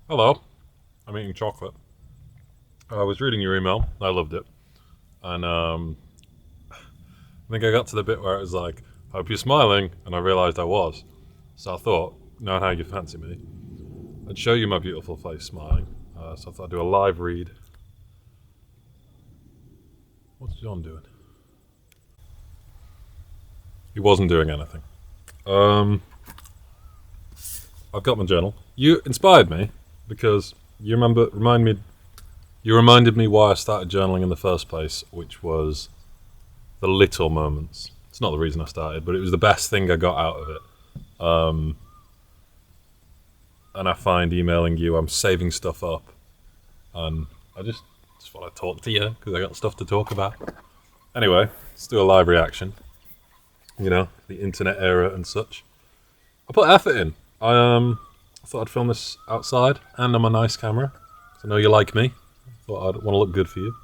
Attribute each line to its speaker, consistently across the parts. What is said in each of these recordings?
Speaker 1: Hello, I'm eating chocolate. I was reading your email. I loved it. And I think I got to the bit where it was like, hope you're smiling. And I realized I was. So I thought, knowing how you fancy me, I'd show you my beautiful face smiling. So I thought I'd do a live read. What's John doing? He wasn't doing anything. Um, I've got my journal. You inspired me because you reminded me why I started journaling in the first place, which was the little moments. It's not the reason I started, but it was the best thing I got out of it. Um, and I find emailing you, I'm saving stuff up, and I just want to talk to you because I got stuff to talk about. Anyway, let's do a live reaction. You know, the internet era and such. I put effort in. I thought I'd film this outside and on my nice camera. So I know you like me. Thought I'd want to look good for you.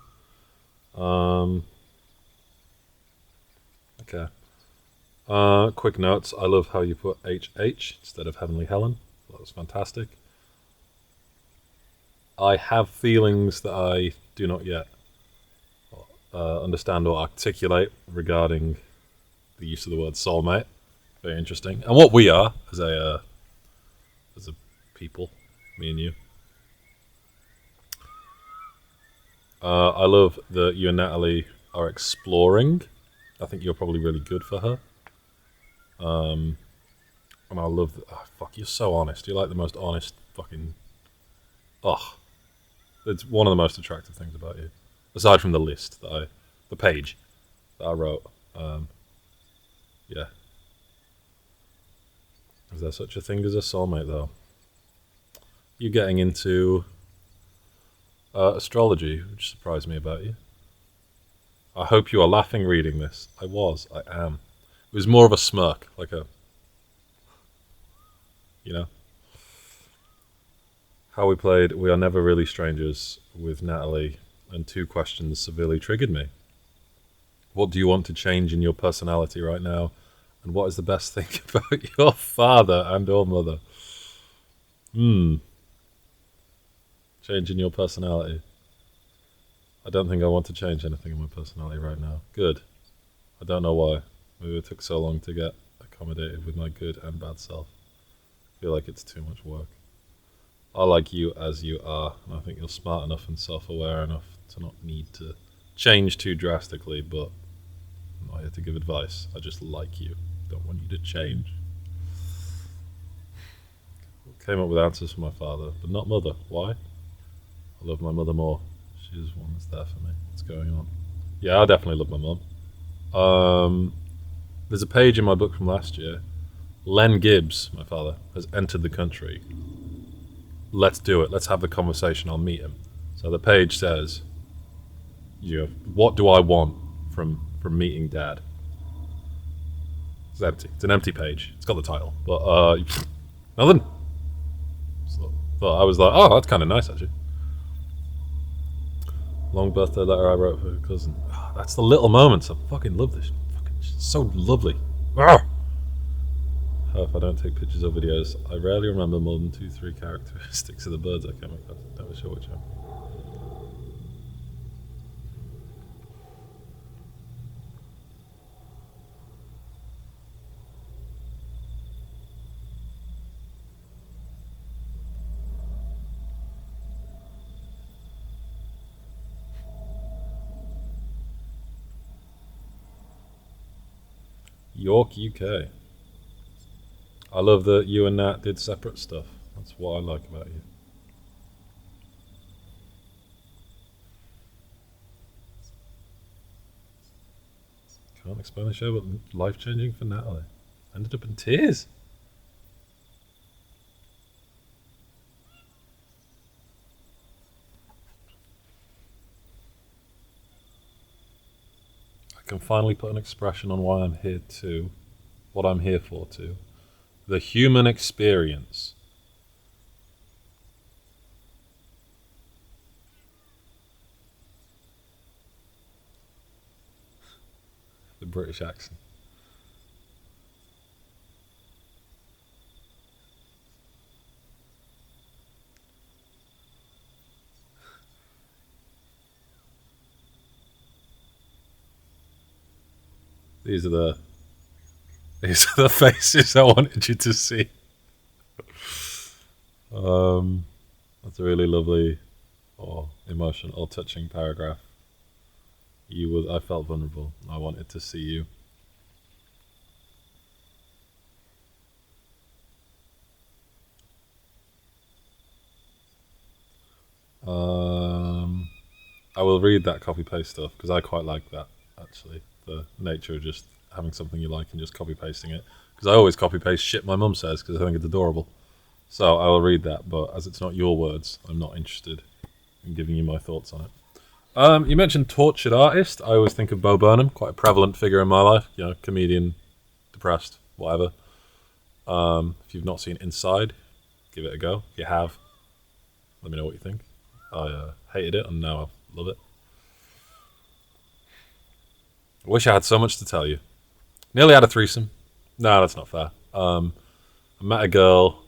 Speaker 1: Um, okay. Quick notes. I love how you put HH instead of Heavenly Helen. That was fantastic. I have feelings that I do not yet understand or articulate regarding the use of the word soulmate. Very interesting, and what we are as a people, me and you. I love that you and Natalie are exploring. I think you're probably really good for her. Um, and I love that. Oh, fuck, you're so honest. You're like the most honest fucking. Oh, it's one of the most attractive things about you, aside from the list the page that I wrote. Um, yeah, is there such a thing as a soulmate, though? You getting into astrology, which surprised me about you. I hope you are laughing reading this. I was. I am. It was more of a smirk, like a, you know, how we played We Are Never Really Strangers with Natalie, and two questions severely triggered me. What do you want to change in your personality right now? And what is the best thing about your father and or mother? Hmm. Change in your personality. I don't think I want to change anything in my personality right now. Good. I don't know why. Maybe it took so long to get accommodated with my good and bad self. I feel like it's too much work. I like you as you are, and I think you're smart enough and self-aware enough to not need to change too drastically, but I'm not here to give advice. I just like you. Don't want you to change. Came up with answers for my father, but not mother. Why? I love my mother more. She's the one that's there for me. What's going on? Yeah, I definitely love my mum. There's a page in my book from last year. Len Gibbs, my father, has entered the country. Let's do it. Let's have the conversation. I'll meet him. So the page says, what do I want from meeting Dad? It's empty. It's an empty page. It's got the title, but nothing. So I was like, oh, that's kind of nice actually. Long birthday letter I wrote for her cousin. Oh, that's the little moments. I fucking love this. Fucking so lovely. How if I don't take pictures or videos, I rarely remember more than 2-3 characteristics of the birds I came across. Never sure which one. York, UK. I love that you and Nat did separate stuff. That's what I like about you. Can't explain the show, but life changing for Natalie. Ended up in tears. I can finally put an expression on why I'm here too, what I'm here for too. The human experience. The British accent. These are the faces I wanted you to see. That's a really lovely or emotional or touching paragraph. I felt vulnerable. I wanted to see you. I will read that copy paste stuff because I quite like that actually. The nature of just having something you like and just copy pasting it. Because I always copy paste shit my mum says because I think it's adorable. So I will read that, but as it's not your words, I'm not interested in giving you my thoughts on it. You mentioned tortured artist. I always think of Bo Burnham, quite a prevalent figure in my life. You know, comedian, depressed, whatever. If you've not seen Inside, give it a go. If you have, let me know what you think. I hated it and now I love it. I wish I had so much to tell you. Nearly had a threesome. No, that's not fair. I met a girl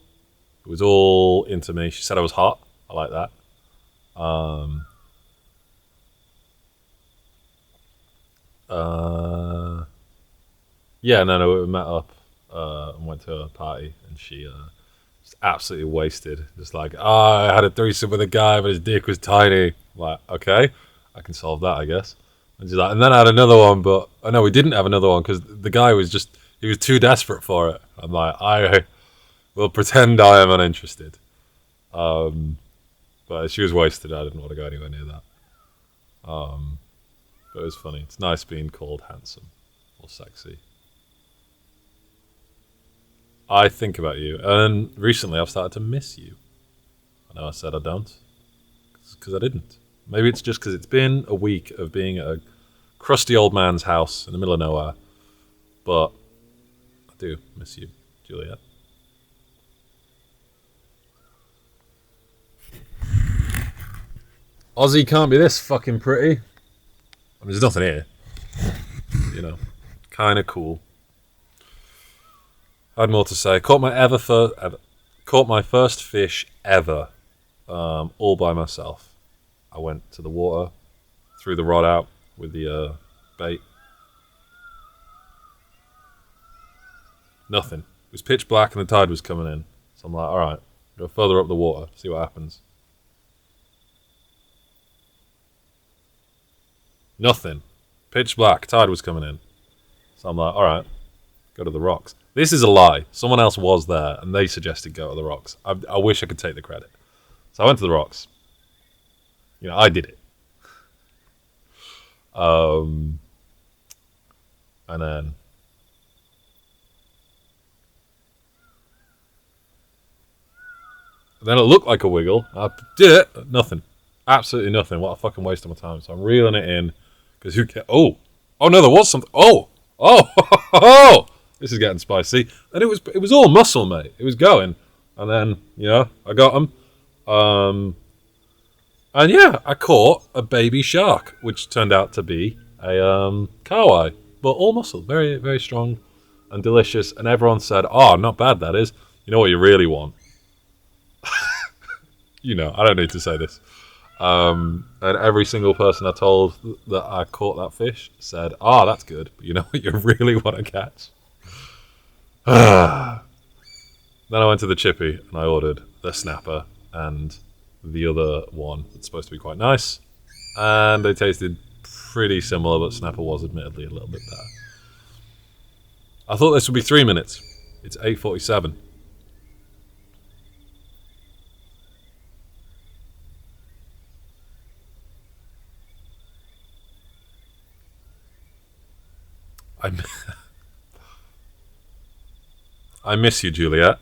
Speaker 1: who was all into me. She said I was hot. I like that. Yeah, no, we met up and went to a party, and she just absolutely wasted. Just like, I had a threesome with a guy, but his dick was tiny. I'm like, okay, I can solve that, I guess. And she's like, and then I had another one, but oh no, we didn't have another one because the guy was he was too desperate for it. I'm like, I will pretend I am uninterested. But she was wasted. I didn't want to go anywhere near that. But it was funny. It's nice being called handsome or sexy. I think about you, and recently I've started to miss you. I know I said I don't, because I didn't. Maybe it's just because it's been a week of being at a crusty old man's house in the middle of nowhere. But I do miss you, Juliet. Aussie can't be this fucking pretty. I mean, there's nothing here. You know, kind of cool. I had more to say. Caught my first fish ever, all by myself. I went to the water, threw the rod out with the bait. Nothing. It was pitch black and the tide was coming in. So I'm like, all right, go further up the water, see what happens. Nothing. Pitch black, tide was coming in. So I'm like, all right, go to the rocks. This is a lie. Someone else was there, and they suggested go to the rocks. I wish I could take the credit. So I went to the rocks. You know, I did it. And then it looked like a wiggle. I did it. Nothing. Absolutely nothing. What a fucking waste of my time. So I'm reeling it in because who cares? Oh no, there was something. Oh. This is getting spicy. And it was all muscle, mate. It was going. And then, I got them. And yeah, I caught a baby shark, which turned out to be a kahawai, but all muscle. Very, very strong and delicious. And everyone said, oh, not bad, that is. You know what you really want? I don't need to say this. And every single person I told that I caught that fish said, oh, that's good. But you know what you really want to catch? Then I went to the chippy and I ordered the snapper and the other one that's supposed to be quite nice. And they tasted pretty similar, but snapper was admittedly a little bit better. I thought this would be 3 minutes. It's 8:47. I miss you, Juliet.